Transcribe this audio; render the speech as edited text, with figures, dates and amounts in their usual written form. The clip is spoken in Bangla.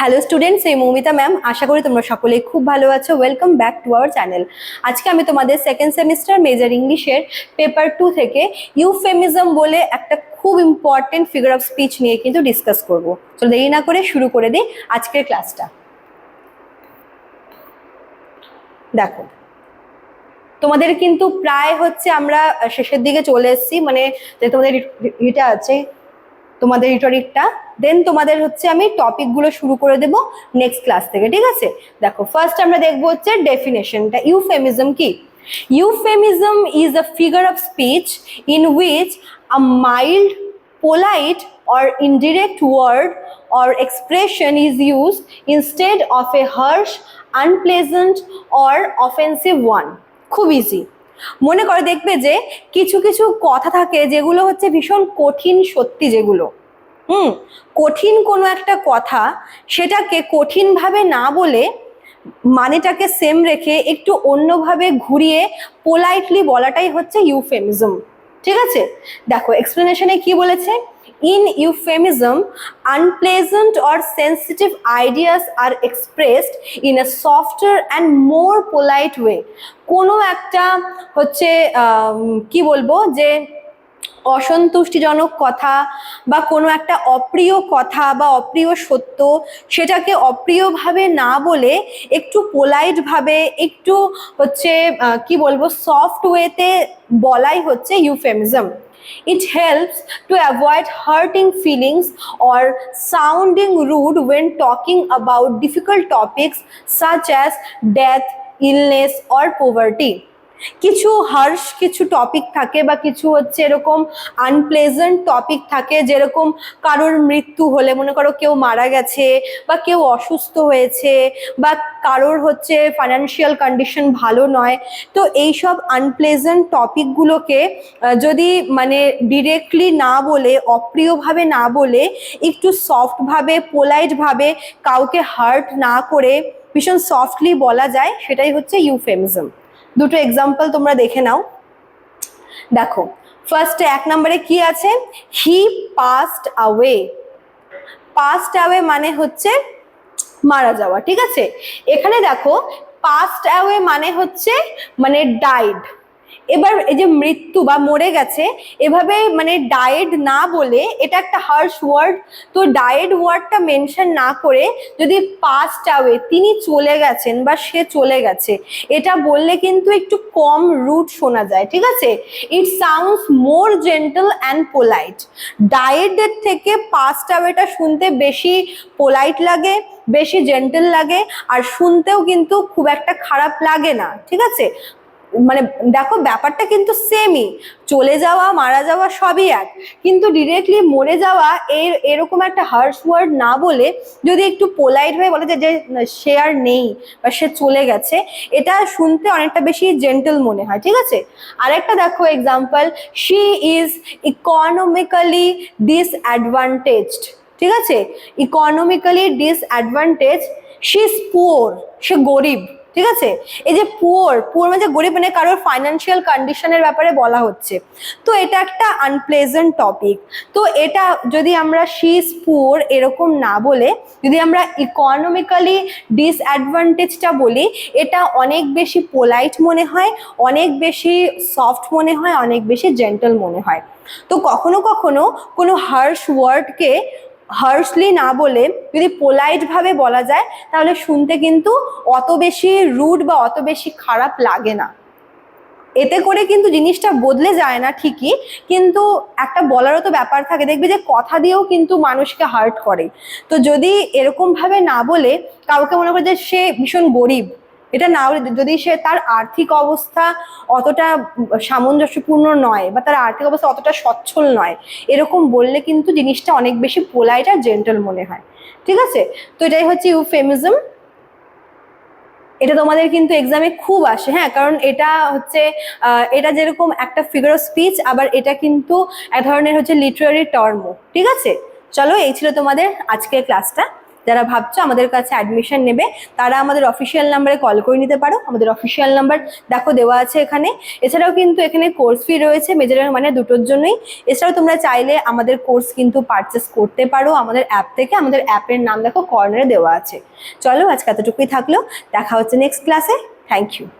হ্যালো স্টুডেন্টস, এই মৌমিতা ম্যাম। আশা করি তোমরা সকলেই খুব ভালো আছো। Welcome back to our channel. আজকে আমি তোমাদের সেকেন্ড সেমিস্টার মেজর ইংলিশের পেপার 2 থেকে ইউফেমিজম বলে একটা খুব ইম্পর্টেন্ট ফিগার অফ স্পিচ নিয়ে কিন্তু ডিসকাস করব। তো দেরি না করে শুরু করে দিই আজকের ক্লাসটা। দেখো, তোমাদের কিন্তু প্রায় আমরা শেষের দিকে চলে এসেছি, মানে যে তোমাদের এটা আছে তোমাদের রিটরিকটা, দেন তোমাদের আমি টপিকগুলো শুরু করে দেব নেক্সট ক্লাস থেকে, ঠিক আছে? দেখো, ফার্স্ট আমরা দেখবো ডেফিনেশনটা। ইউফেমিজম কি? Euphemism is a figure of speech in which a mild, polite or indirect word or expression is used instead of a harsh, unpleasant or offensive one. খুব ইজি। মনে করে দেখবে যে কিছু কিছু কথা থাকে যেগুলো ভীষণ কঠিন সত্যি, যেগুলো কঠিন কোনো একটা কথা, সেটাকে কঠিনভাবে না বলে মানেটাকে সেম রেখে একটু অন্যভাবে ঘুরিয়ে পোলাইটলি বলাটাই ইউফেমিজম, ঠিক আছে? দেখো এক্সপ্লেনেশনে কি বলেছে। In euphemism, unpleasant or sensitive ideas are expressed in a softer and more polite way. কোনো একটা কি বলবো যে অসন্তুষ্টিজনক কথা বা কোনো একটা অপ্রিয় কথা বা অপ্রিয় সত্য, সেটাকে অপ্রিয়ভাবে না বলে একটু পোলাইট ভাবে, একটু কি বলবো সফট ওয়েতে বলাই euphemism. It helps to avoid hurting feelings or sounding rude when talking about difficult topics such as death, illness or poverty. কিছু হার্শ কিছু টপিক থাকে বা কিছু এরকম আনপ্লেজেন্ট টপিক থাকে, যেরকম কারোর মৃত্যু হলে, মনে করো কেউ মারা গেছে বা কেউ অসুস্থ হয়েছে বা কারোর ফাইন্যান্সিয়াল কন্ডিশন ভালো নয়, তো এইসব আনপ্লেজেন্ট টপিকগুলোকে যদি মানে ডিরেক্টলি না বলে, অপ্রিয়ভাবে না বলে, একটু সফটভাবে, পোলাইটভাবে, কাউকে হার্ট না করে ভীষণ সফটলি বলা যায়, সেটাই ইউফেমিজম। দুটো এক্সাম্পল তোমরা দেখে নাও। দেখো, ফার্স্টে 1 নম্বরে কি আছে? হি পাস্ট আওয়ে। পাস্ট আওয়ে মানে মারা যাওয়া, ঠিক আছে? এখানে দেখো, পাস্ট অ্যাওয়ে মানে ডাইড। এবার এই যে মৃত্যু বা মরে গেছে, এভাবে মানে ডায়েড না বলে, এটা একটা হার্শ ওয়ার্ড, তো ডায়েড ওয়ার্ডটা মেনশন না করে যদি পাস্ট অ্যাওয়ে, তিনি চলে গেছেন বা সে চলে গেছে, এটা বললে কিন্তু একটু কম রুড শোনা যায়, ঠিক আছে? It sounds more gentle and polite. ডায়েডের থেকে পাস্ট অ্যাওয়েটা শুনতে বেশি পোলাইট লাগে, বেশি জেন্টল লাগে, আর শুনতেও কিন্তু খুব একটা খারাপ লাগে না, ঠিক আছে? মানে দেখো, ব্যাপারটা কিন্তু সেমই, চলে যাওয়া, মারা যাওয়া সবই এক, কিন্তু ডিরেক্টলি মরে যাওয়া এরকম একটা হার্শ ওয়ার্ড না বলে যদি একটু পোলাইট হয়ে বলে যে সে আর নেই বা সে চলে গেছে, এটা শুনতে অনেকটা বেশি জেন্টল মনে হয়, ঠিক আছে? আরেকটা দেখো example, she is economically disadvantaged, ঠিক আছে? Economically disadvantage, she is poor, সে গরিব, ঠিক আছে? এই যে পুয়ার, পুয়ার মানে গরিব, মানে কারোর ফাইন্যান্সিয়াল কন্ডিশনের ব্যাপারে বলা হচ্ছে, তো এটা একটা আনপ্লেজেন্ট টপিক। তো এটা যদি আমরা শি ইজ পুয়ার এরকম না বলে যদি আমরা ইকোনমিক্যালি ডিসঅ্যাডভান্টেজটা বলি, এটা অনেক বেশি পোলাইট মনে হয়, অনেক বেশি সফট মনে হয়, অনেক বেশি জেন্টল মনে হয়। তো কখনো কখনো কোনো হার্শ ওয়ার্ডকে হার্শলি না বলে যদি পোলাইট ভাবে বলা যায়, তাহলে শুনতে কিন্তু অত বেশি রুড বা অত বেশি খারাপ লাগে না। এতে করে কিন্তু জিনিসটা বদলে যায় না ঠিকই, কিন্তু একটা বলারও তো ব্যাপার থাকে। দেখবে যে কথা দিয়েও কিন্তু মানুষকে হার্ট করে। তো যদি এরকম ভাবে না বলে কাউকে মনে করে যে সে ভীষণ গরিব, এটা না বলে যদি সে তার আর্থিক অবস্থা অতটা সামঞ্জস্যপূর্ণ নয় বা তার আর্থিক অবস্থা অতটা সচ্ছল নয়, এরকম বললে কিন্তু জিনিসটা অনেক বেশি পোলাইট আর জেন্টল মনে হয়, ঠিক আছে? তো এটাই ইউফেমিজম। এটা তোমাদের কিন্তু এক্সামে খুব আসে, হ্যাঁ, কারণ এটা এটা যেরকম একটা ফিগার অফ স্পিচ, আবার এটা কিন্তু এক ধরনের লিটারারি টার্মও, ঠিক আছে? চলো, এই ছিল তোমাদের আজকের ক্লাসটা। যারা ভাবছো আমাদের কাছে অ্যাডমিশন নেবে তারা আমাদের অফিসিয়াল নাম্বারে কল করে নিতে পারো। আমাদের অফিসিয়াল নাম্বার দেখো দেওয়া আছে এখানে। এছাড়াও কিন্তু এখানে কোর্স ফি রয়েছে মেজর আর মাইনর দুটোর জন্যই। এছাড়াও তোমরা চাইলে আমাদের কোর্স কিন্তু পারচেস করতে পারো আমাদের অ্যাপ থেকে। আমাদের অ্যাপের নাম দেখো কর্নারে দেওয়া আছে। চলো আজকে এতটুকুই থাকলো, দেখা হচ্ছে নেক্সট ক্লাসে। Thank you.